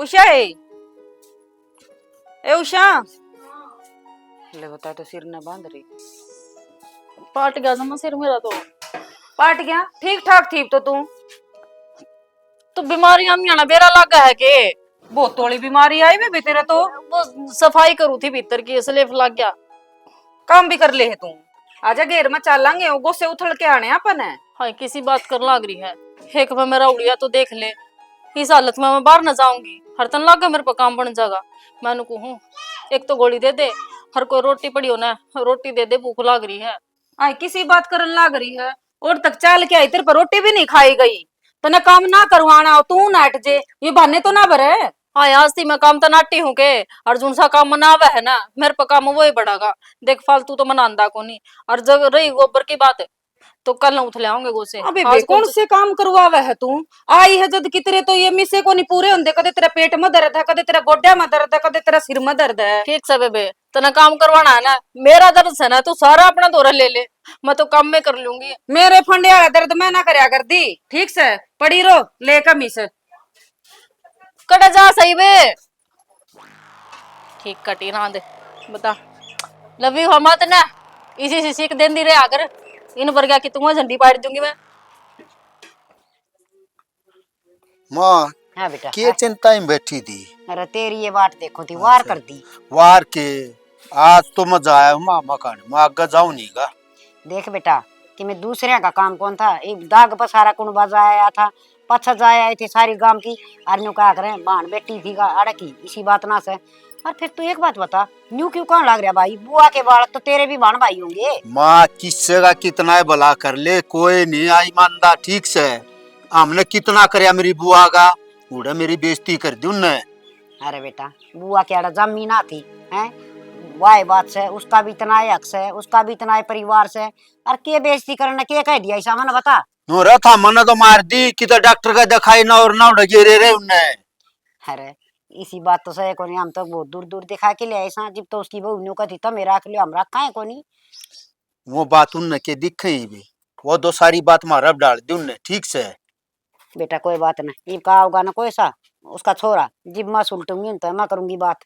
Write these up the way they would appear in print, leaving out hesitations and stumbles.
उषा है। ए उषा ले बता तो सिर न बांध रही। पाट गया था सिर मेरा पाट गया? ठीक ठाक थी तो बीमारियां में आना बेरा लगा है के बहुत तोड़ी बीमारी आई वे तेरे तो। वो सफाई करू थी भीतर की इसलिए लग गया। काम भी कर ले है तू। आजा घेर में चलांगे उगो से उथल के आने अपन है। हाय किसी बात कर लाग रही है। एक बार मेरा उड़िया तो देख ले। इस हालत में मैं बाहर न जाऊंगी। हर तन लागा मेरे पर काम बन जाएगा। मैं कहूँ एक तो गोली दे दे। हर कोई रोटी पड़ी हो ना रोटी दे दे भूख लाग रही है। आई किसी बात करन लाग रही है और तक चाल के आई तेरे पर रोटी भी नहीं खाई गई। तने काम ना करवाना तू नाट जे ये बहाने तो ना भरे। हाँ आज थी मैं काम तो नाटी हूँ के अर्जुन सा काम मनावा है ना मेरे पर काम वो ही बढ़ागा। देख फालतू तो मनांदा को नहीं। और जब रही गोबर की बात तो कल न उठले आऊंगे गो से। अबे बे कौन से काम करवावे है तू? आई है जद कितरे तो ये मिसे को नहीं पूरे होंदे। कदे तेरा पेट में दर्द है, कदे तेरा गोड्या में दर्द है, कदे तेरा सिर में दर्द है। ठीक से बेबे तना काम करवाना है ना। मेरा दर्द है ना तू सारा अपना दौरा ले ले। मैं तो काम में कर लूंगी। मेरे फंडे वाला दर्द मैं ना करया कर दी। ठीक से पड़ी रो ले कमी से कटे जा सही बे। ठीक कटी ना दे बता लवी हो मत ना। इसी से सीख देंदी रहे आकर इन पर क्या कि तुम्हें झंडी पाड़ दूंगी मैं। माँ हाँ बेटा के चिंता में बैठी थी। अरे तेरी ये बात देखो थी वार कर दी। वार के आज तो मजा आया माँ मकान मैं आगे जाऊं नहीं गा। देख बेटा कि मैं दूसरे का काम कौन था। एक दाग पसारा कौन बाजा आया था पछा जाए आई थी सारी गांव की आरन्यू क्या करें बाण बेटी थी का अड़की इसी बात ना से। और फिर तू एक बात बता न्यू क्यों कौन लग रहा भाई बुआ के बाल तो तेरे भी बाण भाई होंगे। माँ किससे का कितना भला कर ले कोई नहीं आई मानदा ठीक से। हमने कितना करया मेरी बुआ का उड़े मेरी बेइज्जती कर दी उनने। अरे बेटा बुआ के आड़ा जमी ना थी है वाह बात से उसका भी इतना हक से उसका भी इतना परिवार से। और के बेइज्जती करना के कह दिया ऐसा मैंने बता। नोरा था मन तो मार दी कि तो डॉक्टर का दिखाई ना और ना उड़े गिरे रे उनने। अरे इसी बात तो सही कोनी हम तो बहुत दूर दूर दिखा के ले ऐसा जब तो उसकी बहू न्यू का थी तो मेरा रख लियो हम रखा है कोनी। वो बात उनने के दिखे ही भी वो दो सारी बात मारा डाल दी उनने ठीक से। बेटा कोई बात नहीं ये कहा होगा ना कोई सा उसका छोरा जिब मैं सुलटूंगी तो मैं करूंगी बात।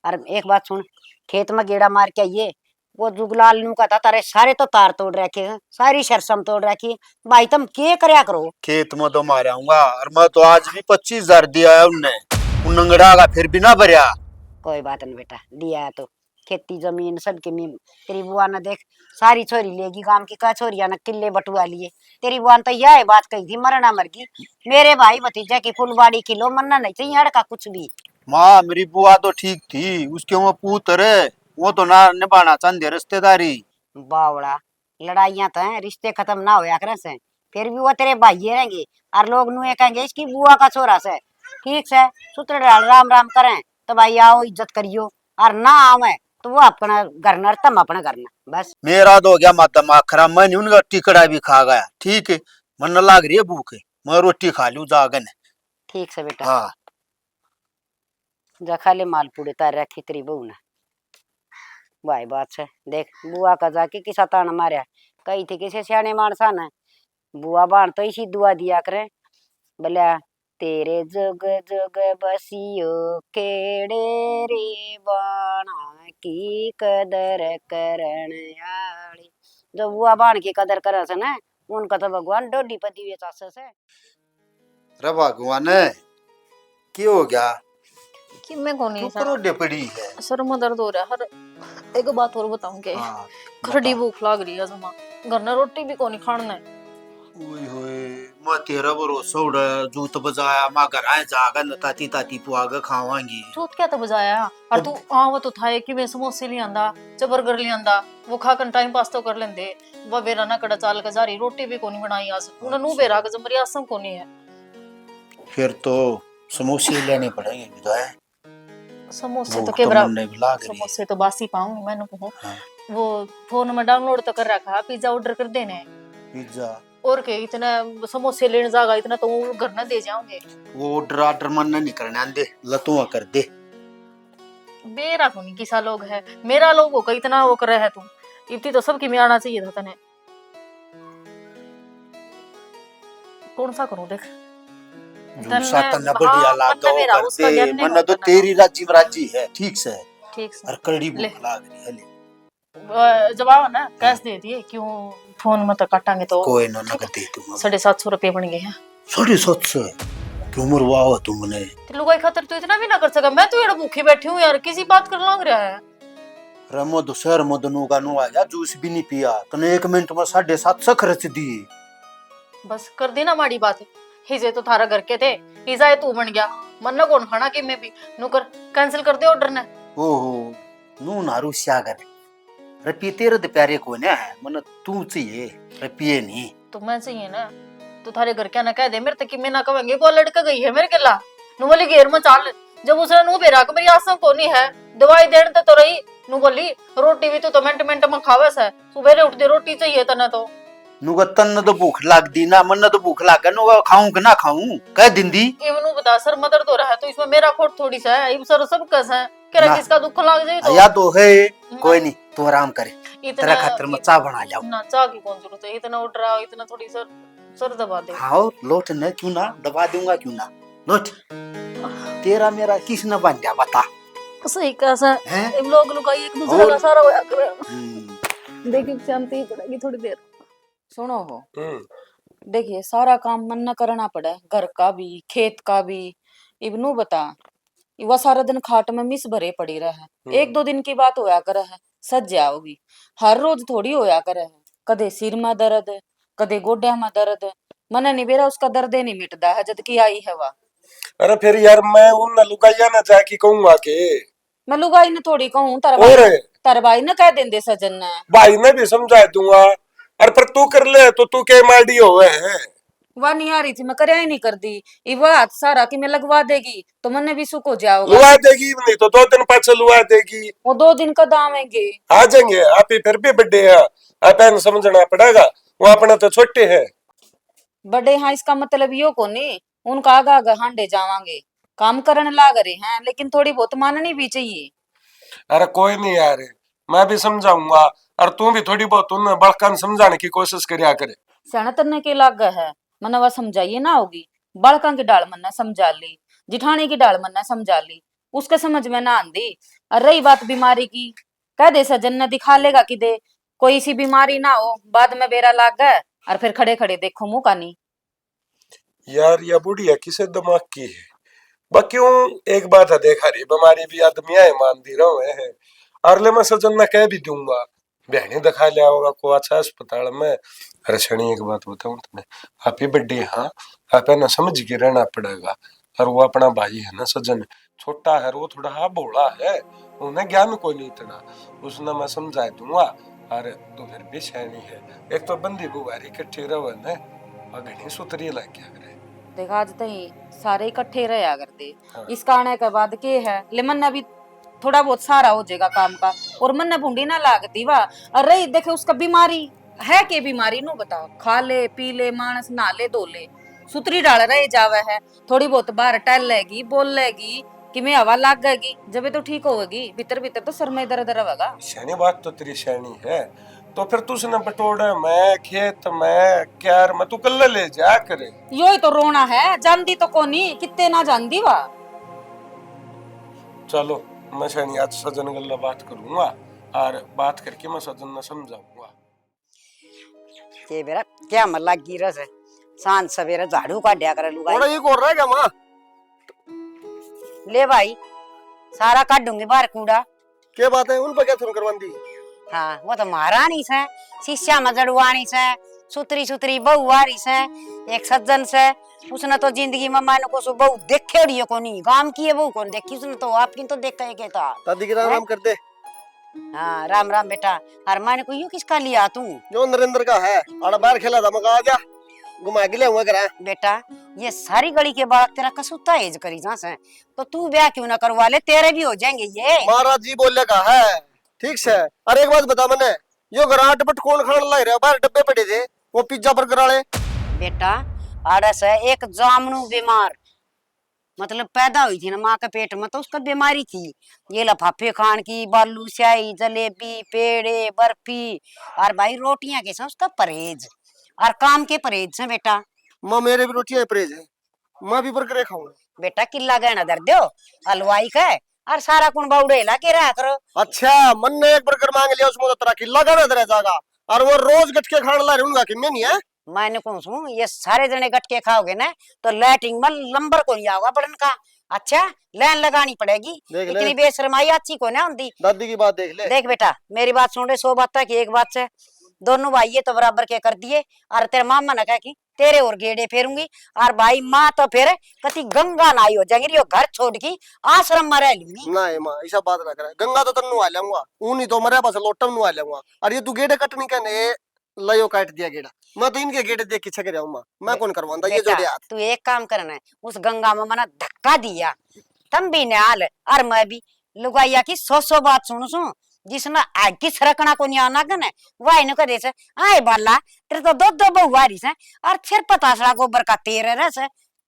और एक बात सुन खेत में गेड़ा मार के आइए वो जुगलाल नू का था तारे सारे तो तार तोड़ रखे हैं सारी शरसम तोड़ रखी भाई तुम के करया करो। खेत में तो मारूंगा और मैं तो आज भी 25,000 दिया है उनने उनंगड़ा का फिर भी ना भरिया। कोई बात नहीं बेटा दिया है तो खेती जमीन सबके में तेरी बुआ ने देख सारी छोरी लेगी काम की का छोरिया ने किले बटुआ लिए। तेरी बुआ ने तो यह बात कही थी मरना मर गई मेरे भाई भतीजा की फुलबाड़ी किलो मरना नहीं चाहिए अड़का कुछ भी। माँ मेरी बुआ तो ठीक थी उसके वो पुत्र वो तो ना निभाना चाहते रिश्तेदारी। बावड़ा लड़ाइयां तो हैं रिश्ते खत्म ना होया करे से फिर भी वो तेरे भाई रहेंगे और लोग नु ये कहेंगे इसकी बुआ का छोरा से। ठीक से सूत्र डाल राम राम करें तो भाई आओ इज्जत करियो और ना आवे तो वो अपना घर न तुम अपना घर न बस। मेरा तो हो गया माँ दिमाग खराब मैंने उनका टिकड़ा भी खा गया ठीक है मन लाग रही है भूख मैं रोटी खा लू जागन। ठीक से बेटा हाँ जा खा ले मालपूड़े तार रखी तेरी बहू ने भाई बात से देख बुआ का जाके किसा तान मारिया कही थी किसी सियाने मानसा ने बुआ बाण तो इसी दुआ दिया करे बोले तेरे जुग जुग बसियो केड़े रे बाणा की कदर करण आली। जो बुआ बाण की कदर करे से ना उनका तो भगवान डोडी पति हुए चास से। रे भगवान क्या हो गया कि मैं कौन क्यों नहीं करोड़े पड़ी है। सर में दर्द हो रहा है। हर एक बात और बताऊं के हाँ, खड़ी भूख लाग रही है जमा घर में रोटी भी कोनी खाना है। ओए होए मैं तेरा भरोसा उड़ा जूत बजाया मैं घर आए जागा न ताती ताती पुआगा खावांगी। चूत क्या तो बजाया और तू हाँ वो तो था कि मैं समोसे ले आंदा जबरगर ले आंदा वो खाकर टाइम पास तो कर लेंदे। वो बेरा ना कड़ा चाल का जारी रोटी भी कोनी बनाई आज उन्हें नू बेरा का जमरी आसम कोनी है। फिर तो समोसे लेने पड़ेंगे विदाई। समोसे तो के बराबर समोसे समोसे तो बासी पाऊंगी मैंने कहूँ। वो फोन में डाउनलोड तो कर रखा पिज्जा ऑर्डर कर देने पिज्जा और के इतना समोसे लेने जाएगा इतना तो घर ना दे जाओगे। वो ऑर्डर मन नहीं करने दे लतुआ कर दे। मेरा को नहीं किसा लोग है मेरा लोग हो इतना वो कर रहा है तू इतनी तो सबकी में आना चाहिए था तने। कौन सा करूं देख जूसा तन्ने- तन्ना बढ़िया हाँ, लाग तन्ने मेरा, उसका करते ज्ञान नहीं मन तो होता ना। तेरी राजी राजी है ठीक से। ठीक से और कड़ी ले। भूख लाग रही है ले। जब आओ ना कैश दे दिए, क्यों फोन में तो काटांगे तो। कोई ना ठीक नगद दे है, दूंगा। 750 रुपये बन गए हैं। 750 क्यों मरवाओ तुमने? तो लुगाई खातर तो इतना भी ना कर सका, मैं तो यार भूखी बैठी हूँ यार, किसी बात कर लग रहा है। रमो दोसर मदनू का नु आया, जूस भी नहीं पिया तने 1 मिनट में 750 खर्च दिए। बस कर दी ना माड़ी बात। हिजे तो थारा घर के थे, हिजा तू बन गया, मन ना कौन खाना कि मैं भी नुकर कैंसिल कर दे ऑर्डर ने। ओहो नु नारू सागर रपिए तेरे दे प्यारे को ना है मन तू चाहिए रपिए नहीं। तो मैं चाहिए ना, तो थारे घर क्या ना कह दे मेरे तक कि मैं ना कहेंगे वो लड़का गई है मेरे केला नु बोली घेर में चाल। जब उसने नु बेरा को मेरी आसम को नहीं है, दवाई देने ते तो रही नु बोली रोटी भी तो मिनट मिनट में खावे से, सुबह उठते रोटी चाहिए तने तो। नुगा तन तो भूख लाग दी ना, मन तो भूख लाग नुगा खाऊं कि ना खाऊं कह दिंदी। इवनु बता सर मदर तो रहा है, तो इसमें मेरा खोट थोड़ी सा है, इब सर सब कस है कह ना। किसका दुख लाग जाए तो। या तो है कोई नहीं तू आराम करे, तेरा इतना खातिर मैं चाय बना जाऊं। ना चाह की कौन जरूरत है, इतना उठ रहा हो, इतना थोड़ी सर सर दबा दे। हाँ लोट न क्यों ना दबा दूंगा क्यों ना लोट। तेरा मेरा किस न बन गया बता सही कैसा हैं? इन लोग लुगाई एक दूसरे का सारा होया करे। हम्म। देखिए शांति पड़ेगी थोड़ी देर। सुनो हो, देखिए सारा काम मन न करना पड़े, घर का भी खेत का भी। इबनू बता, वह सारा दिन खाट में मिस भरे पड़ी रहे, 1-2 दिन की बात होया करे है सज जाओगी। हर रोज थोड़ी होया करे है, कदे सिर में दर्द कदे गोड्या में दर्द, मने नहीं बेरा उसका दर्द नहीं मिटदा है जद की आई है वह। अरे फिर यार मैं उन लुगाइया ना जाके कहूंगा के मैं लुगाई ने थोड़ी कहूं, और तार भाई ने कह देंदे सजन ने। भाई ने भी समझा दूंगा। अरे पर तू कर ले तो तू के माडी होवे है। वह नहीं आ रही थी, मैं करया ही नहीं कर दी। वह हाथ सारा कि मैं लगवा देगी तो मन्ने भी सुख हो जाओगा। लुआ देगी नहीं तो 2 दिन पाछे लुआ देगी। वो 2 दिन का दामेंगे। आ जाएंगे आप ही फिर भी बड्डे हैं, आप समझना पड़ेगा, वो अपना तो छोटे हैं। बड़े हाँ इसका मतलब यो को नहीं, उनका आगा आगा हांडे जावांगे, काम करने लाग रहे हैं लेकिन थोड़ी बहुत माननी भी चाहिए। अरे कोई नहीं यार, मैं भी समझाऊंगा और तू भी थोड़ी बहुत उन बड़कन समझाने की कोशिश करिया करे। सैना तन्ने के लाग है, मना वह समझाइए ना होगी। बालका की डाल मन्ना समझा ली, जिठानी की डाल मन्ना समझा ली, उसके समझ में ना आंदी। और रही बात बीमारी की, कह दे सजन ने दिखा लेगा कि दे कोई सी बीमारी ना हो, बाद में बेरा लाग गए और फिर खड़े खड़े देखो मुंह का नहीं। यार या बुढ़िया किसे दिमाग की है बक्यों। एक बात है देखा रही बीमारी भी आदमी है मान दी रहे हैं। अरले मैं सजन ना कह भी दूंगा बहने दिखा लिया होगा को अच्छा अस्पताल में। अरे शनि एक बात बताऊं तुम्हें, आप ही बड्डे हाँ आप है ना समझ के रहना पड़ेगा। और वो अपना भाई है ना सजन, छोटा है वो थोड़ा हाँ भोला है, उन्हें ज्ञान कोई नहीं इतना, उसने मैं समझा दूंगा। अरे तो फिर भी शैनी है, एक तो बंदी बुआरी इकट्ठे रहो ना घनी सुतरी लग गया करे। देखा आज तई सारे इकट्ठे रहा करते। हाँ। इसका आने के बाद के है ले मन भी थोड़ा बहुत सारा हो जाएगा काम का, और मन भूडी ना लागती वाह। अरे देखे उसका बीमारी है के बीमारी नु बताओ, खा ले पी ले मानस नहा ले धो ले, सुतरी डाल रहे जावे है, थोड़ी बहुत बाहर टहल लेगी बोल लेगी कि मैं हवा लाग गएगी, जब तो ठीक होगी, भीतर भीतर तो सर में दर्द रहेगा। शैनी बात तो तेरी शैनी है, तो फिर तू उसने बटोड़े मैं खेत में क्यार में तू कल ले जा करे। यो ही तो रोना है, जानती तो कोनी कितने ना जानती वाह। चलो मैं शैनी आज सजन गल्ला बात करूंगा और बात करके मैं सजन ने समझाऊंगा। के बेरा क्या मन लगी रस है, सांझ सवेरे झाड़ू काटिया करे लुगाई। ये कर रहा है क्या मां? ले भाई सारा काटूंगी बाहर कूड़ा। क्या बात है उन पर क्या तुम करवांदी? हाँ वो तो महारानी से शिष्या में जड़वानी से सुतरी सुतरी बहू वारी से एक सज्जन से, उसने तो जिंदगी में मैंने को सो बहू देखे रही को नहीं, गांव की है बहू कौन देखी, उसने तो आपकी तो देखा ही था। दादी के नाम कर दे। हाँ राम राम बेटा। और मैंने को यूं किसका लिया तू? जो नरेंद्र का है, आड़ा बाहर खेला था मगा आजा घुमा के ले हुआ करा। बेटा ये सारी गली के बालक तेरा कसूता एज करी जा से, तो तू ब्याह क्यों ना करवा ले, तेरे भी हो जाएंगे ये। महाराज जी बोले का है ठीक से। अरे एक बात बता मने, यो गराट बट कौन खान लाई रहा, बाहर डब्बे पड़े थे वो पिज्जा बर्गर वाले। बेटा आड़ा से एक जामनू बीमार, मतलब पैदा हुई थी ना माँ के पेट में, तो उसका बीमारी थी ये लफाफे खान की, बालू स्याही जलेबी पेड़े बर्फी, और भाई रोटियां के साथ उसका परहेज और काम के परहेज से बेटा। माँ मेरे भी रोटियां परहेज है, मैं भी बर्गर खाऊंगा। बेटा किला गहना दर दो हलवाई का है, और सारा कुण बाउडे ला के रहा करो। अच्छा मन ने एक बर्गर मांग लिया उसमें तो तरह की लगा रह जाएगा और वो रोज गटके खाने ला रहूंगा कि मैं नहीं है। मैंने कहूँ ये सारे जने गटके खाओगे ना तो लैटिंग में नंबर को नहीं आओगा बड़न का। अच्छा लाइन लगानी पड़ेगी, देख ले। इतनी बेशरमाई अच्छी को ना होती। दादी की बात देख ले। देख बेटा मेरी बात सुन रहे, 100 बात तक एक बात से दोनों भाई ये तो बराबर के कर दिए, और तेरे मामा ने कहा कि तेरे और गेड़े फेरूंगी, और भाई माँ तो फिर कति गंगा नाई हो जाएंगी, यो घर छोड़ की आश्रम में रह लूंगी। नहीं माँ ऐसा बात ना करे, गंगा तो तन्नू आ जाऊंगा, ऊनी तो मरे पास लोटम नु आ जाऊंगा। और ये तू गेड़े कटनी कहने लयो काट दिया गेड़ा, मैं तो इनके गेड़े देख के छके जाऊं मैं कौन करवाऊंगा ये जोड़े हाथ। तू एक काम करना है, उस गंगा में मना धक्का दिया तम भी नाल और मैं भी लुगाइया की 100 बात सुन जिसने आग की सरकना को नहीं आना गन वह इन करे से आए बाला तेरे तो दो बहुआरी से और फिर पतासड़ा गोबर का तेरे रस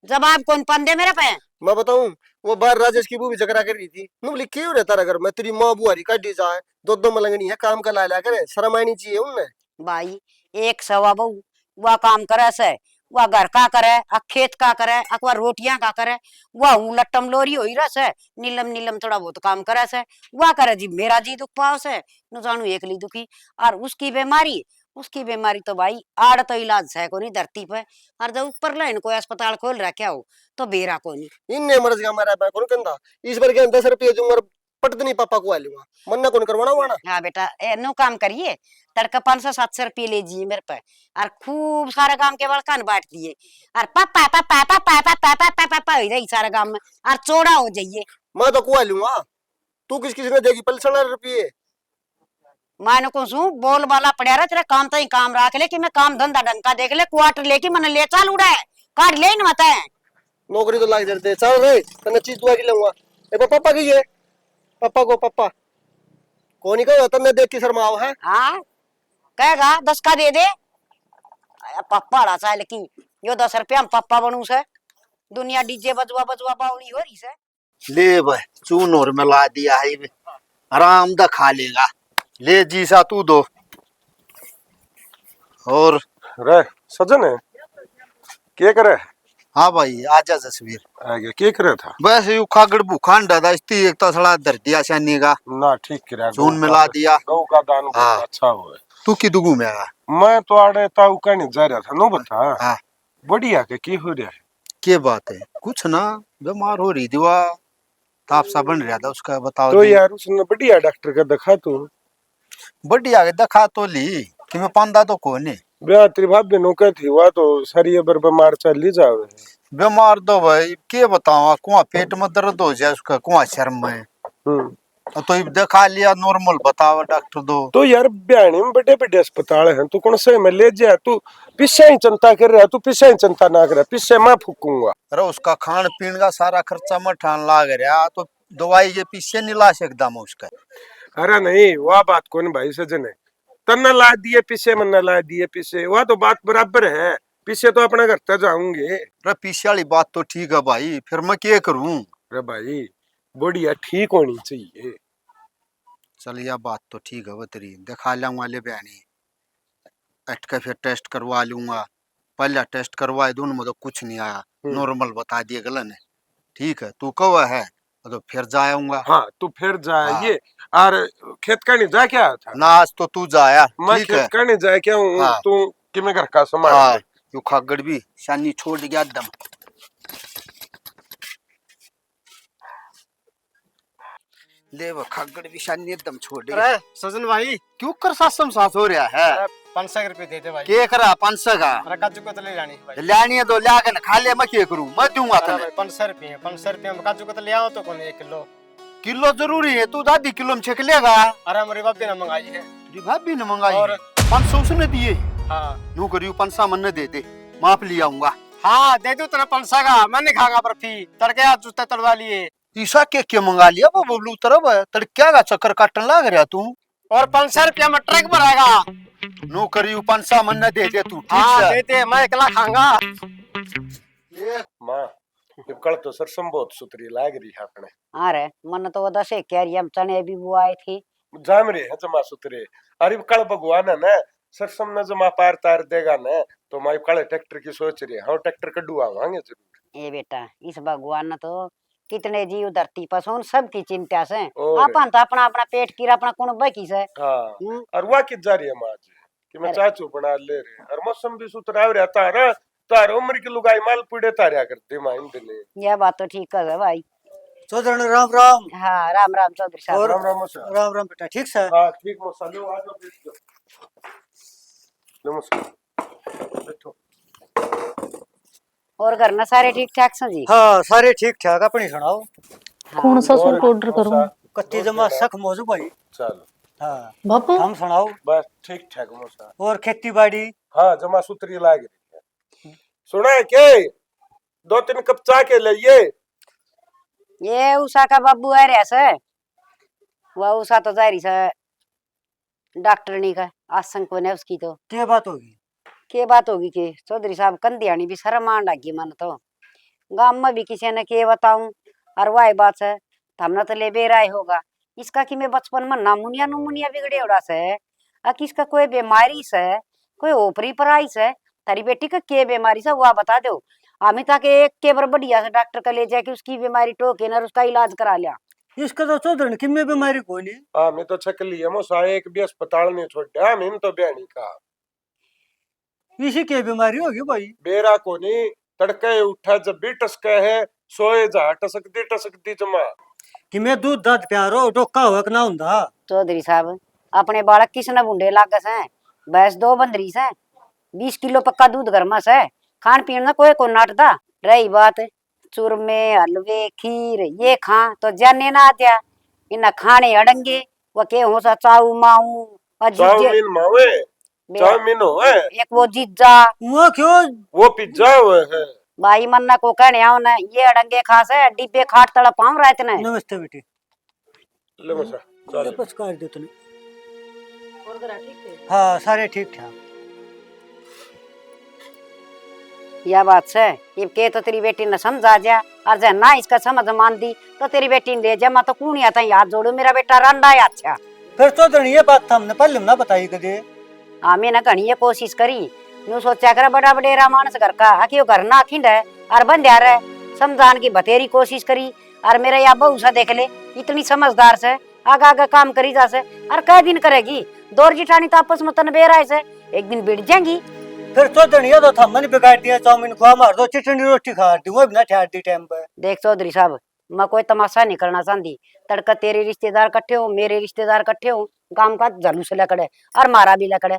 जवाब कौन पंदे मेरे पे। मैं बताऊं वो बाहर राजेश की बूबी झगड़ा कर रही थी, नु बोली क्यों रहता अगर मैं तेरी माँ बुआरी का डी जाए दो मलंगनी है काम का ला करे, शर्म आनी चाहिए उनने। भाई एक सवा बहू वह काम करे से, वह घर का करे, खेत का करे, अकवा रोटियां का करे, वह लट्टम लोरी हो रस है, नीलम नीलम थोड़ा बहुत काम करे से, वह करे जी मेरा जी दुख पाओ से न जानू एकली दुखी। और उसकी बीमारी तो भाई आड़ तो इलाज है को नहीं धरती पे, और जब ऊपर लाइन कोई अस्पताल खोल रखा हो तो बेरा को नहीं। इनने मर्ज का मारा मैं कौन कहंदा इस बार के 10 रुपये दूंगा पटदनी पापा को आ लूंगा, मन्ना कौन करवाना वाना। हाँ बेटा नो काम करिए, तड़का 500-700 रुपये ले जी मेरे पे, और खूब सारा काम के बड़कान बांट दिए, और पापा पापा पापा पापा पापा पापा हो जाए सारा काम में, और चौड़ा हो जाइए। मैं तो कुआ लूंगा, तू किस किसी ने देगी 500 रुपये। मानो को सू बोल वाला पड़ा रहा तेरा काम तो ही काम रख ले कि मैं काम धंधा डंका देख ले, क्वार्टर लेके मन ले चाल उड़ा है काट ले न मत है। नौकरी तो लाग दे चल रे तने चीज दुआ की लूंगा। ए पापा की है पापा को पापा कोनी को तने देख के शर्माओ है। हाँ कहेगा 10 का दे दे पप्पा ला साल की यो 10 रुपया हम पप्पा बनू से, दुनिया डीजे बजवा बजवा बावली हो रही से। ले भाई चून और मिला दिया है आराम दा खा लेगा। ले जी सा तू दो और रे सजन है क्या करे। हाँ भाई आजा जसवीर आ गया क्या करे था। बस यू खागड़ भूखान डादा इसती एक तो थोड़ा धर दिया शानी का ना ठीक करा चून मिला दिया। गौ का दान हाँ। अच्छा हुआ। तू की दुगू में आ मैं तो आड़े ताऊ कहने जा रहा था नो बता। हाँ बढ़िया के की हो रहा है। क्या बात है कुछ ना बीमार हो रही थी वह ताप सा बन रहा था उसका बताओ तो दी। यार उसने बढ़िया डॉक्टर का दिखा तू। बढ़िया दिखा तो ली कि मैं पांदा तो कोने ब्याह तेरी भाभी नौकर थी वह तो सारी बर बीमार चल ली जावे। बीमार तो भाई क्या बताऊं कुआ पेट में दर्द हो जाए उसका कुआ शर्म में तो दिखा लिया नॉर्मल बताओ डॉक्टर दो। तो यार ब्याणी में बड़े बड़े अस्पताल हैं तू कौन से में ले जा तू पीछे ही चिंता कर रहा तू पीछे ही चिंता ना कर पीछे मैं फूकूंगा। अरे उसका खान पीन का सारा खर्चा मैं ठान लाग रहा तो दवाई के पीछे नहीं ला सकता मैं उसका। अरे नहीं वह बात कौन भाई सजन है तन्ना ला दिए पीछे मन्ना ला दिए पीछे वह तो बात बराबर है पीछे तो अपने घर तक जाऊंगे। अरे पीछे वाली बात तो ठीक है भाई फिर मैं क्या करूं। अरे भाई बढ़िया ठीक होनी चाहिए। चल यह बात तो ठीक है बतरी दिखा लूंगा ले बयानी अटका फिर टेस्ट करवा लूंगा। पहला टेस्ट करवाए दोनों में तो कुछ नहीं आया नॉर्मल बता दिए गलन है ठीक है तू कब है तो फिर जाऊंगा। हाँ तू फिर जाइए। हाँ। और खेत करने जा क्या था ना आज तो तू जाया मैं ठीक है। खेत करने जा क्या हूँ। हाँ। तू कि मैं घर का सामान हाँ यू खागड़ भी शानी छोड़ गया दम। ले वो खागड़ भी शानी एकदम छोड़ गया। अरे सजन भाई क्यों कर सासम सास हो रहा है 500 रुपये दे दे भाई। के करा 500 का अरे काजू कतली लानी भाई। लानी है तो ला के खा ले मैं क्या करूं मैं दूंगा तने 500 रुपये 500 रुपये में काजू कतली आओ तो कौन 1 किलो। किलो जरूरी है तू दादी किलो में छक लेगा। अरे हमारी भाभी ने मंगाई है। तेरी भाभी ने मंगाई और 500 उसने दिए हाँ नू करियो 500 मन दे दे माप ले आऊंगा। हाँ दे दो तेरा 500 का मैं नहीं खाऊंगा बर्फी तड़के हाथ जूते तड़वा लिए। ईसा के मंगा लिया वो बबलू तरफ तड़ क्या का चक्कर काटने लग रहा तू। और 500 रुपया में ट्रक भरेगा। नू करियो 500 मन दे दे तू ठीक हाँ है। दे दे मैं अकेला खाऊंगा। माँ ये कल तो सरसम बहुत सुतरी लाग रही है अपने। अरे मन तो वदा से कह रही हम चने भी वो आई थी जाम रहे है जमा सुतरे। अरे कल भगवान है ना सरसम न जमा पार तार देगा ना तो मैं कल ट्रैक्टर की सोच रही हाँ ट्रैक्टर कड्डू आवांगे जरूर। ये बेटा इस भगवान ने तो कितने जीव धरती पर सोन सबकी चिंता से और अपन तो अपना अपना पेट की अपना कौन बकी से हाँ हम्म? और वाह कित जा रही है माँ जी कि मैं अरे। चाचू बना ले रहे और मौसम भी सुतरा रहा तारा तार उम्र की लुगाई माल पुड़े तारिया करते माँ इन दिने यह बात तो ठीक है भाई। चौधरी राम राम। हाँ राम राम चौधरी साहब। और राम राम मौसा राम राम बेटा ठीक से? हाँ ठीक मौसा लो आ जाओ बैठ जाओ नमस्कार बैठो और घर में सारे ठीक ठाक से जी? हाँ सारे ठीक ठाक, अपनी सुनाओ। कौन सा और सूट ऑर्डर करूं? मौसा कत्ती जमा सख मौजू भाई। चलो हाँ बापू हम सुनाओ। बस ठीक ठाक मौसा और खेती बाड़ी? हाँ जमा सूत्री लाग रही है सुना है के 2-3 कप चाय के लिए ये उषा का बाबू है रे से वह उषा तो जा रही से डॉक्टरनी का आशंक बने उसकी तो क्या बात होगी? के बात होगी के चौधरी साहब कंदियानी भी शर्म आन लगी मन तो गांव में भी किसी ने के बताऊं और वही बात है हमने तो ले बेराय होगा इसका कि मैं बचपन में नामुनिया नुमुनिया बिगड़े उड़ा से किसका कोई बीमारी से कोई ओपरी पराई से तारी बेटी का के बीमारी से वह बता दो अमिता के एक के बार बढ़िया से डॉक्टर का ले जाके उसकी बीमारी टोके ना उसका इलाज करा लिया। इसका तो चौधरी कि मैं बीमारी कोई नहीं। हाँ मैं तो छकली है मोसा एक भी अस्पताल नहीं छोड़ा हम इन तो बयानी का इसी की बीमारी होगी भाई। बेरा को नहीं तड़के उठा जब भी टसका है सोए जा टसकती जमा कि मैं दूध दाद प्यारो डोका हुआ ना हुंदा। चौधरी साहब अपने बालक किसने बुंडे लागस है भैंस 2 बंदरी से 20 किलो पक्का दूध घर में से खान पीन में कोई को नाटता रही बात चूरमे हलवे खीर ये खा तो जाने ना आत्या इन खाने अड़ंगे वो के हो सा चाऊ माऊ चाउमीन मावे चाउमीन हो है एक वो जीजा वो क्यों? वो पिज्जा हुए है भाई मन्ना को कहने आओ ना ये अड़ंगे खास है डिब्बे खाट तड़ा पाऊं रात ने। नमस्ते बेटी। ले मोसा चल बस कर दो तूने। और जरा ठीक है हाँ सारे ठीक ठाक। यह बात से ये के तो तेरी बेटी ने समझा जा और जे ना इसका समझ मान दी तो तेरी बेटी ने ले जा मैं तो कौन आता याद जोड़ो मेरा बेटा रंडा है अच्छा। फिर चौधरी ये बात तो हमने पहले ना बताई कदे। हाँ मैंने घनी ये कोशिश करी यूं सोचा कर बड़ा बडेरा मानस घर का आखिर घर ना खिंड है और बंध्या रहे समझान की बतेरी कोशिश करी और मेरा या बहू सा देख ले इतनी समझदार से आगा आगा काम करी जा से और कई दिन करेगी दौर जिठानी तो आपस में तनबेरा से एक दिन बिड़ जाएंगी। फिर चौधरी ये तो था मैंने बिगाड़ दिया चाउमीन खुआ मार दो चिटनी रोटी खा दी वो भी ना ठहर दी टाइम पे। देख चौधरी साहब मैं कोई तमाशा नहीं करना चाहती तड़का तेरे रिश्तेदार इकट्ठे हो मेरे रिश्तेदार इकट्ठे हो काम का जलूस लकड़े और मारा भी लकड़े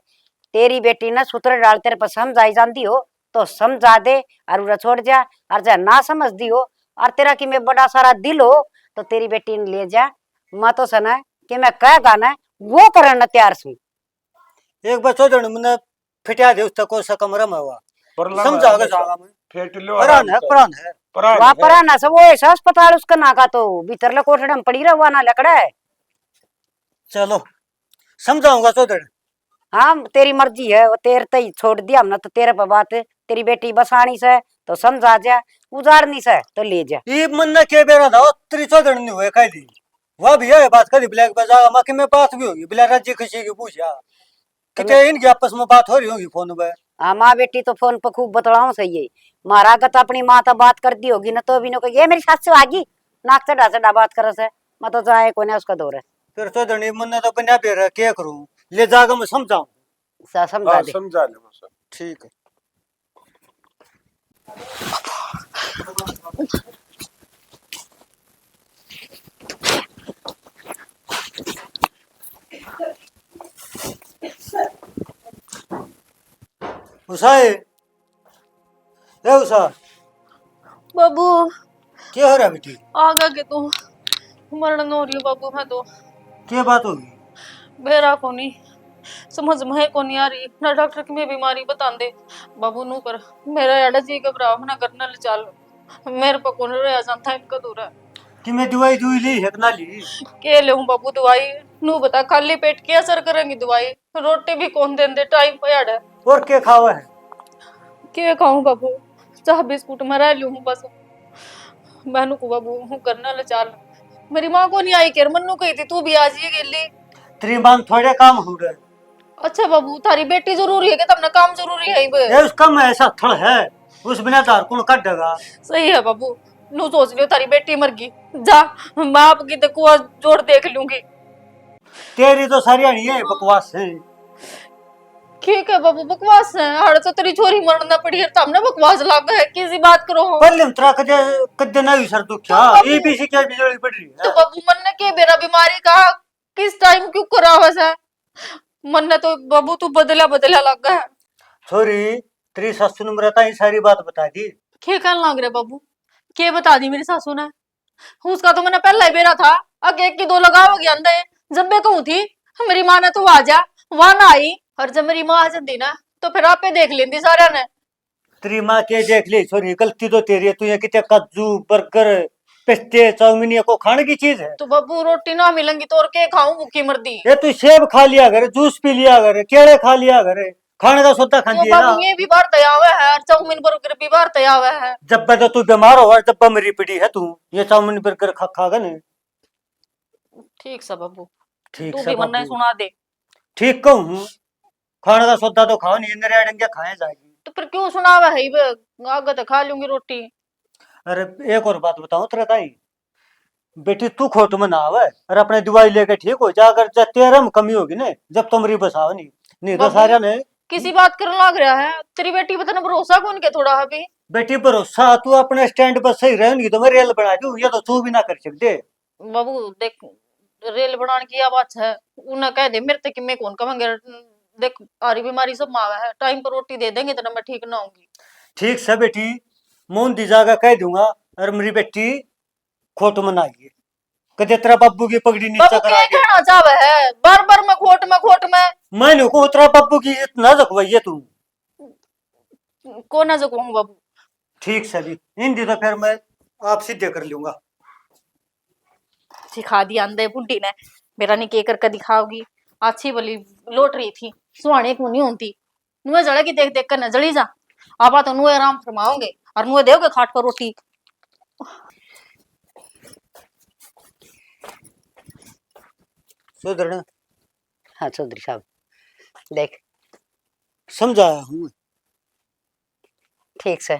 तेरी बेटी ने सूत्र डाल तेरे पर समझाई जानती हो तो समझा दे और उरा छोड़ जा और जा ना समझ दी हो और तेरा कि मैं बड़ा सारा दिल हो तो तेरी बेटी ने ले जा मैं तो सुना कि मैं कह गाना वो करना तैयार सू। एक बार चौधरी मैंने फिटिया दे उसका कोई सा कमरा में हुआ समझाओगे जागा में फेट लो परान है परान है। वहाँ पर ना सब वो ऐसा अस्पताल उसका नाका तो भीतर ला कोठड़े में पड़ी रहा ना लकड़ा है। चलो समझाऊंगा चौधरी। हाँ तेरी मर्जी है वो तेरे तई छोड़ दिया हमने तो तेरे पर बात तेरी बेटी बसानी से तो समझा जा उजाड़नी से तो ले जा। ये मन ना के बेरा था तेरी चौधरी नहीं हुए कह दी वह भी है बात करी ब्लैक पे जागा माँ में बात भी होगी बिला राज्य खुशी की पूछा कितने इनकी आपस में बात हो रही होगी फोन पे। हाँ माँ बेटी तो फोन पर खूब बतलाऊ सही है मारा का तो अपनी माँ तो बात कर दी होगी ना तो भी न ये मेरी सास से आगी नाक चढ़ा चढ़ा बात कर से मैं तो जाए कोई ना उसका दौर है। फिर चौधरी मन तो बना पे रहा क्या करूं ले जागा मैं समझाऊं। समझा दे समझा ले मोसा ठीक है। उषा है ए उषा बाबू क्या हो रहा बेटी? आगा के तो मरण हो रही हूँ बाबू मैं तो क्या बात होगी? बेरा को नहीं समझ में को नहीं आ रही ना डॉक्टर की मैं बीमारी बता दे बाबू नू कर मेरा एड़ा जी घबराव ना करना ले चाल मेरे पर कौन रह जाता है इनका दूर है कि मैं दवाई दुई ली है कि ना ली? के ले हूँ बाबू दवाई नू बता खाली पेट क्या असर करेंगी दवाई रोटी भी कौन देंदे टाइम पे अड़ और क्या खावा है? के खाऊं बाबू चाह बिस्कुट में रह लूं बस बहनू को बाबू हूँ करना ले चाल मेरी माँ को नहीं आई केर मन्नू कही थी तू भी आ जाइए गेली तेरी मांग थोड़े काम हो रहे अच्छा बाबू थारी बेटी जरूरी है कि तब ना काम जरूरी है ये उसका में ऐसा थड़ है उस बिना तार कौन काटेगा। सही है बाबू, नू सोच लियो तारी बेटी मर गई, जा मैं आपकी तो कुआ जोड़ देख लूंगी। तेरी तो सारी हड़ी है बकवास है। ठीक है बाबू, बकवास है, हड़ तो तेरी छोरी मरना पड़ी है, तब ना बकवास लाग है, किसी बात करो हम। पहले तरा कदे कदे ना हुई सर दुखिया बाबू- ये भी क्या बिजली पड़ रही तो है। बाबू मन ने के बेरा बीमारी का किस टाइम क्यों करा वैसा, मन ने तो बाबू तू बदला बदला लग है। छोरी तेरी सासू ने मेरा ताई सारी बात बता दी। क्या कहने लग रहे बाबू, के बता दी मेरी सासू ने, उसका तो मैंने पहला ही बेरा था, अगे एक की दो लगाओगे अंदर, जब मैं कहूँ थी मेरी माँ ने तो आ जा, वहां ना आई, और जब मेरी माँ आ जाती ना तो फिर आपे देख लेंदी सारा ने। तेरी माँ के देख ले छोरी, गलती तो तेरी है। तू ये कितने काजू बर्गर पिस्ते चाउमीन ये को खाने की चीज है। तो बाबू रोटी ना मिलेंगी तो और के खाऊं, भूखी मरदी। ये तू सेब खा लिया करे, जूस पी लिया करे, केले खा लिया करे, खाने का सोता तो खाती है ना। बाबू ये भी बाहर तया हुआ है, और चाउमीन बर्गर भी बाहर तया हुआ है। जब तो तू बीमार हो जब मेरी पीड़ी है तू ये चाउमीन बर्गर खागा नहीं। ठीक सा बाबू, ठीक तू से भी मन बाबू, सुना दे। ठीक कहूँ, खाने का सौदा तो खाओ नहीं, नरे अड़ंगे खाए जाएगी। तो फिर क्यों सुनावा है, आगे तो खा लूंगी रोटी। अरे एक और बात बताऊं तेरे ताई, बेटी तू खोट में ना आवे और अपने दवाई लेके ठीक हो जा, अगर जब तेरे में कमी होगी ना जब तुम्हारी बसाओ नहीं, नहीं तो बाबू, सारे ने। किसी बात कर लग रहा है, तेरी बेटी पता ना भरोसा कौन के थोड़ा अभी। बेटी भरोसा तू अपने स्टैंड पर सही रहेगी तो मैं रेल बना दूं, ये तो तू भी ना कर सकते। बाबू देख, रेल बनाने की बात है, उन्हें कह दे मेरे तक मैं कौन कमांगे, देख आरी बीमारी सब मावा है, टाइम पर रोटी दे देंगे तो मैं ठीक ना होंगी। ठीक से बेटी, मुंह दी जागा कह दूंगा, और मेरी बेटी खोट में ना आइए, कदे तेरा बाबू की पगड़ी नीचे बाबू करा क्या के। कहना चाहे है, बार बार मैं खोट में खोट में, मैंने को तेरा बाबू की इज्जत ना रखवाइए तू। को ना जो कहूँ बाबू। ठीक से भी हिंदी तो फिर मैं आप सीधे कर लूंगा। सिखा दिया अंधे बुड्ढी ने, मेरा नहीं के करके दिखाओगी, अच्छी भली लौट रही थी, सुहाने को नहीं होती, नुए जड़े की देख देख कर न जड़ी जा, आपा तो नुए आराम फरमाओगे और नुए दोगे खाट पर रोटी। सुधर हाँ चौधरी साहब देख समझाया हूँ। ठीक से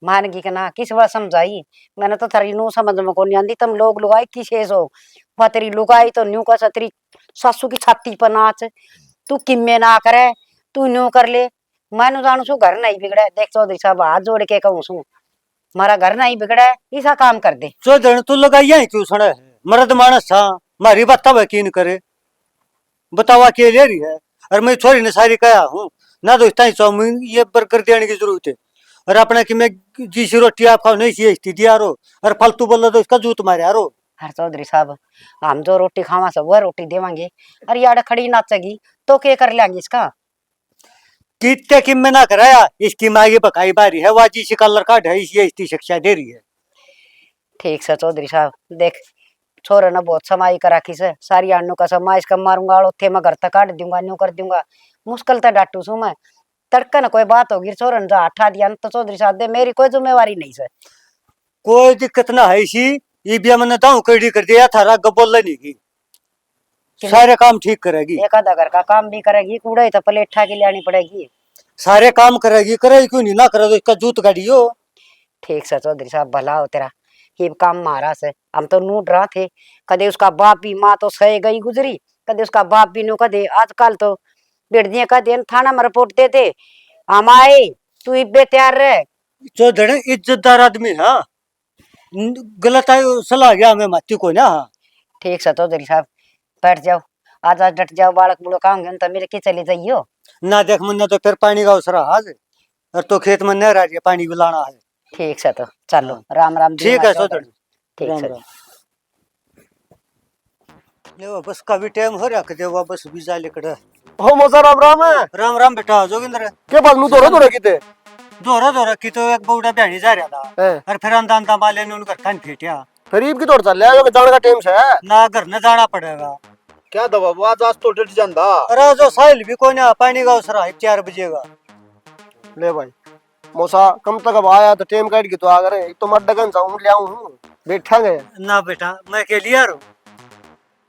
मान गई कि ना किस बात समझाई, मैंने तो थारी नू समझ में को नहीं आंदी, तुम लोग लुगाई किस हो, वह तेरी लुगाई तो न्यू का तेरी सासू की छाती पर नाच, तू किम्मे ना करे, तू न्यू कर ले, मैं जानू छू घर नहीं बिगड़े। देख चौधरी साहब हाथ जोड़ के कहूँ छू, मारा घर नहीं बिगड़े, ऐसा काम कर दे। सुधर तू लगाइया क्यों सड़े, मर्द मानस था, मारी बात तब यकीन करे, बतावा के ले रही है। और मैं छोरी ने सारी कहा हूँ ना, तो इतना चाउमीन ये बर्गर देने की जरूरत है, और अपने कि मैं जिसी रोटी आप खाओ नहीं सी दिया रो, और फालतू बोलो तो इसका जूत मारे रो। हर चौधरी साहब हम जो रोटी खावा सब वह रोटी देवांगे, अरे यार खड़ी नाचेगी तो क्या कर लेंगे इसका। कितने किम में ना कराया, इसकी मांगी पकाई बारी है, वाजी सी कलर काट है, ये इसकी शिक्षा दे रही है। ठीक से चौधरी साहब देख, छोरे ने बहुत समाई करा खी से, सारी अन्नू का समाई इसका मारूंगा और थे मैं घर तक काट दूंगा, न्यू कर दूंगा, मुश्किल तो डाटू छू मैं, तड़का न कोई बात होगी छोरे ने जो हटा दिया न, तो चौधरी साहब दे मेरी कोई जिम्मेवारी नहीं से। कोई दिक्कत ना है इसी, ये भी मैंने दाऊ कड़ी कर दिया थारा गबोल नहीं की, सारे काम ठीक करेगी। एक आधा घर का काम भी करेगी, कूड़ा ही तो प्लेट ठा के लानी पड़ेगी। सारे काम करेगी, करे क्यों नहीं, ना करे तो इसका जूत गाड़ियो। ठीक से चौधरी साहब भला हो तेरा, ये काम मारा से हम तो नूट रहा थे, कदे उसका बाप भी, माँ तो सह गई गुजरी, कदे उसका बाप भी नो, कदे आजकल तो बिड़दियां कदे थाना में रिपोर्ट देते हम आए, तू इब्बे तैयार रहे। जो धड़े इज्जतदार आदमी है, गलत है सलाह गया हमें माती को ना। ठीक से चौधरी साहब बैठ जाओ, आज आज डट जाओ, बालक बूढ़ो काम तो मेरे के चले जाइयो। ना देख मुन्ना तो फिर पानी का अवसर आज, और तो खेत में नहीं रह रही है, पानी भी लाना है। ठीक से तो चलो, राम राम। ठीक है सोदर, ठीक राम से। राम। ले बस का भी टाइम हो रहा है, वो बस भी जा लेकर। हो मौसा राम राम है राम राम बेटा जोगिंदर। के बात नू दोरा दोरा किते दोरा की तो एक बौड़ा बहनी जा रहा था, हैं? और फिर अंदा अंदा माले ने उनका खान फेटिया, गरीब की तोड़ चल रहा है, जाने का टाइम से है ना घर न जाना पड़ेगा। क्या दवा आज आज तो डट जांदा। अरे जो साहिल भी कोई ना, पानी का अवसर है 4 बजेगा। ले भाई मौसा कम तक अब आया तो टाइम काट के तो आ गए, एक तो मत डगन जाऊं ले आऊं हूं बैठा गए। ना बेटा मैं के लिए रो,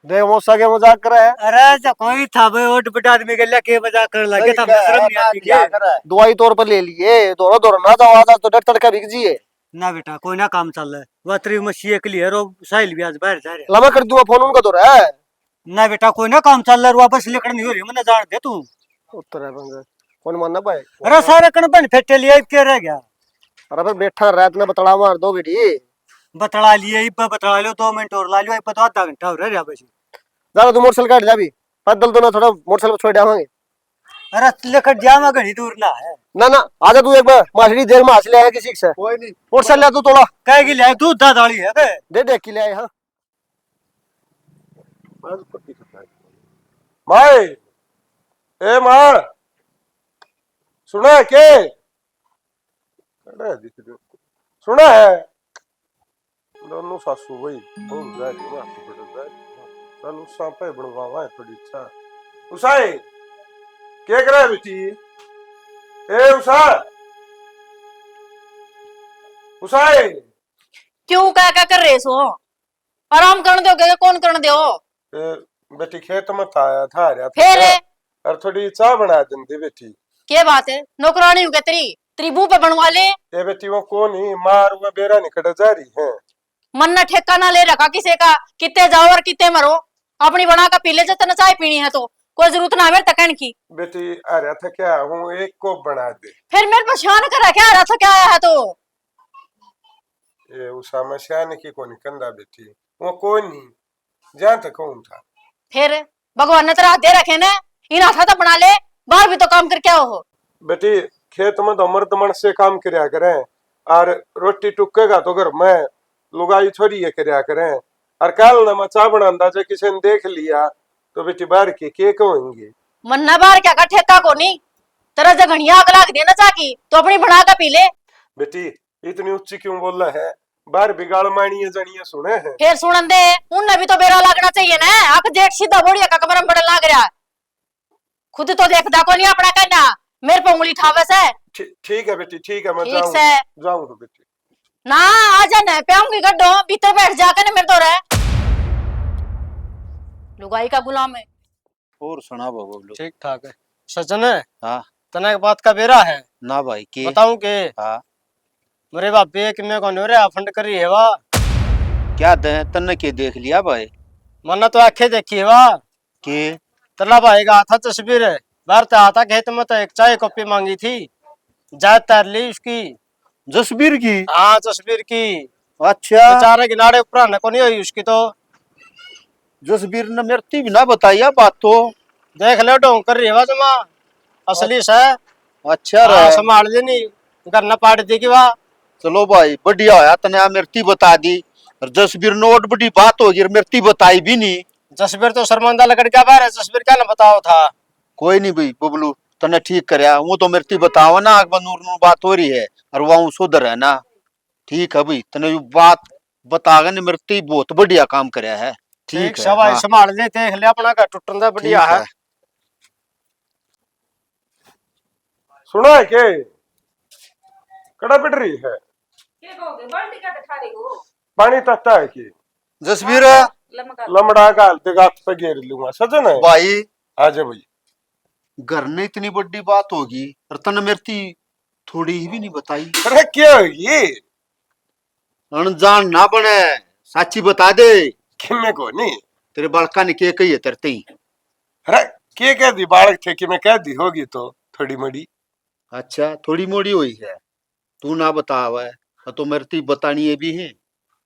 देख मौसा के मजाक कर रहा है। अरे जो कोई था भाई ओट बट आदमी के लिए के मजाक करने लगे था शर्म नहीं आती के दवाई तौर पर ले लिए, दौड़ा दौड़ा ना जाओ, आज तो डर तड़का बिक जी है। ना बेटा कोई ना काम चल रहा है वो तेरी मशीन के लिए रो साहिल भी आज बाहर जा रहे लमा कर दूंगा फोन उनका तो रहा है। ना बेटा कोई ना काम चल रहा है वापस लेकर नहीं हो रही मैंने जान दे तू उत्तर है बंगा कौन मानना पाए। अरे सारे कण बन फेटे लिए के रह गया अरे फिर बैठा रात में बतड़ा मार दो बेटी। बतला लिए इब्बा बतला लो 2 मिनट और ला लियो इब्बा तो आधा घंटा हो रहा बस ज्यादा तू मोटरसाइकिल काट जा भी, पैदल तो ना थोड़ा मोटरसाइकिल छोड़ जावांगे। अरे लेकर जामा घड़ी दूर ना है ना ना आजा तू एक बार माछली देर में हासिल आया किसी से। कोई नहीं मोटरसाइकिल ले तू थोड़ा कह की ले दूध दादाली है बे दे दे की ले आए। हाँ माए ए माँ सुना है के सुना है दोनों सासू भाई बहुत जा रही माँ चल उस पे बनवावा है थोड़ी इच्छा। उसाए क्या कर रहा है बेटी ए उसाए क्यों क्या कर रहे सो आराम करने दो कौन करने दो बेटी खेत में आया था फिर और थोड़ी चाय बना देंगे बेटी। क्या बात है नौकरानी हूँ क्या तेरी बू पे बनवा ले। ये बेटी वो कौन ही मार हुआ बेरा निकट जा रही है। मन न ठेका ना ले रखा किसी का कितने जाओ और कितने मरो अपनी बना का पी ले जब चाय पीनी है तो कोई जरूरत ना मेरे तकन की। बेटी आ रहा था क्या हूँ एक को बना दे फिर मेरे परेशान करा क्या आ रहा था क्या आया है तो ये उसा में सियाने की कोनी कंधा बेटी वो कोई नहीं जहाँ तक कौन था। फिर भगवान ने तेरा हाथ दे रखे ने इन हाथा तो बना ले बाहर भी तो काम करके आओ हो। बेटी खेत में तो मर्द मन से काम करया करें और रोटी टुकेगा तो घर में लुगाई छोरी ये करया करें और कल न मचा बनांदा जो किसी ने देख लिया तो बेटी बाहर के कहेंगे। मन न बाहर क्या का ठेका को नहीं तेरा जगनिया आग लाग देना चाकी तो अपनी बना का पी ले। बेटी इतनी ऊंची क्यों बोल रहा है बाहर बिगाड़ मानिए जनिए सुने हैं। फिर सुनन दे उनने भी तो बेरा लागना चाहिए ना आक जेठ सीधा बोड़िया का कमर में बड़ा लाग रहा खुद तो देखदा को नहीं अपना कहना मेरे पे उंगली ठावे से। ठीक है बेटी ठीक है मैं ठीक से जाऊंगा बेटी ना आजा न प्याऊंगी गड्ढो भीतर बैठ जाकर मेरे तो रहे लुगाई का गुलाम है। और सुना बबलू ठीक ठाक है सचिन है। हाँ तना एक बात का बेरा है ना भाई के बताऊं के हाँ मेरे बापे कि मैं कौन हो रहा फंड करी है वा क्या दे तन्ने के देख लिया भाई मन्ना तो आंखें देखी है वा के तला भाई का था तस्वीर है बाहर तो आता खेत में तो एक चाय कॉपी मांगी थी जात तार ली उसकी जसबीर की हाँ तस्वीर की अच्छा बेचारे किनारे ऊपर को नहीं हुई उसकी तो जसबीर ने मेरे भी ना बताई बात तो देख ले ढोंग कर रही है वा जमा असली से अच्छा हाँ, रहा संभाल लेनी घर न पाट दी की वाह चलो भाई बढ़िया होया तने आ मेरती बता दी और जसबीर नोट बड़ी बात होगी और मेरती बताई भी नहीं। जसबीर तो शर्मांदा लगड़ क्या बाहर है जसबीर क्या ना बताओ था। कोई नहीं भाई बबलू तने ठीक करया वो तो मेरती बताओ ना अकबर नूर नूर बात हो रही है और वहां सुधर है ना ठीक है भाई तने जो बात बतागा ने मेरती बहुत बढ़िया काम करया है ठीक है। सब हाँ, संभाल ले देख ले अपना घर टूटन दा बढ़िया ठीक है। सुना है के कड़ा पिट रही है पानी तत्ता है कि जसबीर लमड़ा का हल्ते गात पे घेर लूंगा सजन है भाई आजा भाई घर में इतनी बड़ी बात होगी और तने मेरती थोड़ी ही भी नहीं बताई। अरे क्या होगी अनजान ना बने साची बता दे कि मैं को नहीं तेरे बालका ने के कही है तेरे ही। अरे के कह दी बालक थे कि मैं कह दी होगी तो थोड़ी मड़ी अच्छा थोड़ी मोड़ी हुई है तू ना बतावा तो मेरे बतानी है भी है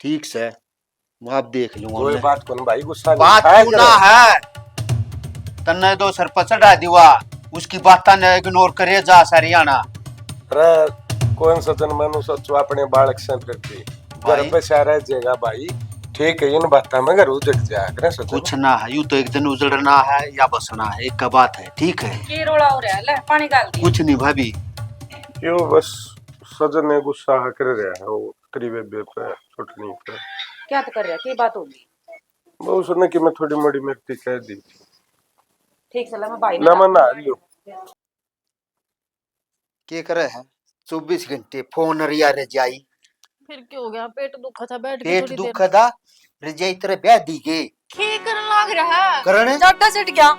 ठीक से मैं आप देख लूंगा कोई मैं। बात कौन भाई गुस्सा बात नहीं क्यों ना है तन्ने दो सर पर चढ़ा दिवा उसकी बात ने इग्नोर करे जा हरियाणा। अरे कौन सजन मनु सोचो अपने बालक से करती घर भाई। पे सारा जगह भाई ठीक है इन बातों में घर उजड़ जाया करे सजन कुछ ना है यूं तो एक दिन उजड़ना है या बसना है एक का बात है ठीक है की रोड़ा हो रहा है ले पानी डाल दी कुछ नहीं भाभी क्यों बस सजन ने गुस्सा कर रहा है वो तेरी बेबे पे छुटनी पे क्या तो कर रहा है की बात होगी वो उसने कि मैं थोड़ी मोड़ी मेरी कह दी ठीक से मैं भाई ना मैं ना लियो क्या करे है 24 घंटे फोन रिया रे जाई फिर क्या हो गया पेट दुखा था बैठ के पेट थोड़ी देर दुखदा रजाई तेरे ब्याह दी गई की करन लाग रहा है करने जाटा चढ़ गया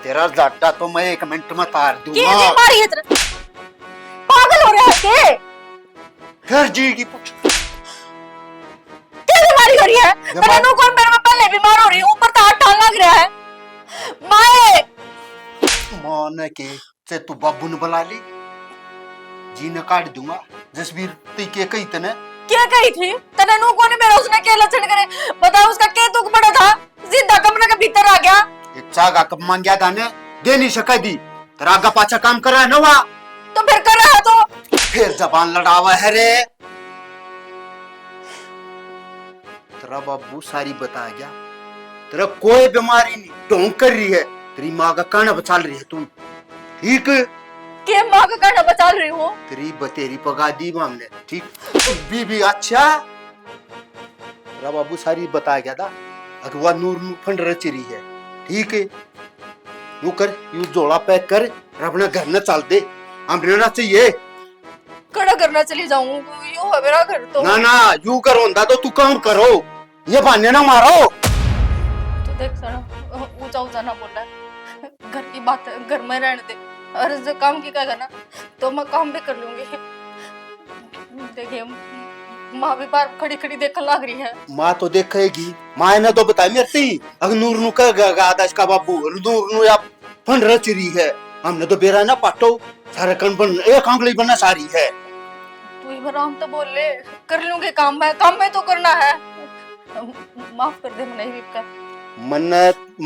तेरा जाटा तो मैं 1 मिनट में तार की दूंगा। जी मारी है तेरे पागल हो रहा है के फिर जी की क्या बीमारी हो रही है तेरे नु कौन मेरे में पहले बीमार हो रही हूं ऊपर तो हाथ ठान लग रहा है माए मान के से तू बाबू ने बुला ली जी ने काट दूंगा जसवीर ती के कही तने क्या कही थी तने नु कौन मेरा उसने के लक्षण करे बता उसका के दुख पड़ा था सीधा कमरे के भीतर आ गया ये चागा कब मांग गया था ने दे नहीं सका दी तेरा आगा पाछा काम कर रहा है ना वहाँ तो फिर कर रहा तो फिर जबान लड़ावा है रे तेरा बाबू सारी बता गया तेरा कोई बीमारी नहीं ढोंग कर रही है तेरी माँ का काना बचाल रही है तू ठीक के मां का कहना बचा रही हूं तेरी बतेरी पगा दी हमने ठीक बीबी अच्छा तेरा बाबू सारी बता गया था अगवा नूर फंड रच रही है ठीक है यू कर यू जोड़ा पैक कर और अपने घर न चल दे हम रहना चाहिए कड़ा करना चली जाऊं यो है मेरा घर तो ना ना यू करो होंदा तो तू काम करो ये बहाने ना मारो तो देख सना ऊंचा ऊंचा ना बोल रहा है घर की बात है घर में रहने दे और जो काम की कहेगा ना तो मैं काम भी कर लूंगी देखिए माँ भी बाहर खड़ी खड़ी देखने लग रही है माँ तो देखेगी माँ ने तो बताई मेरी अगर नूर नु का गादा इसका बाबू नूर नु या फंड रच रही है हमने तो बेरा ना पाटो सारे कण बन एक आंगली बनना सारी है तू ही आराम तो बोल ले कर लूंगी काम में तो करना है माफ कर दे मैंने ही कर मन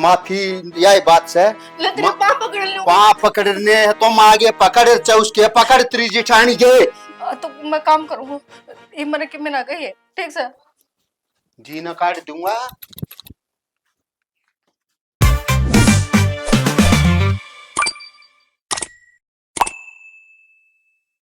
माफी यही बात से ले तेरे पाँव पकड़ लूं पाँ पकड़ने है तो आगे पकड़ चे उसके पकड़ तेरी जिठानी के तो मैं काम करूँ ये मैंने कि मैं ना कही ठीक से जी न काट दूंगा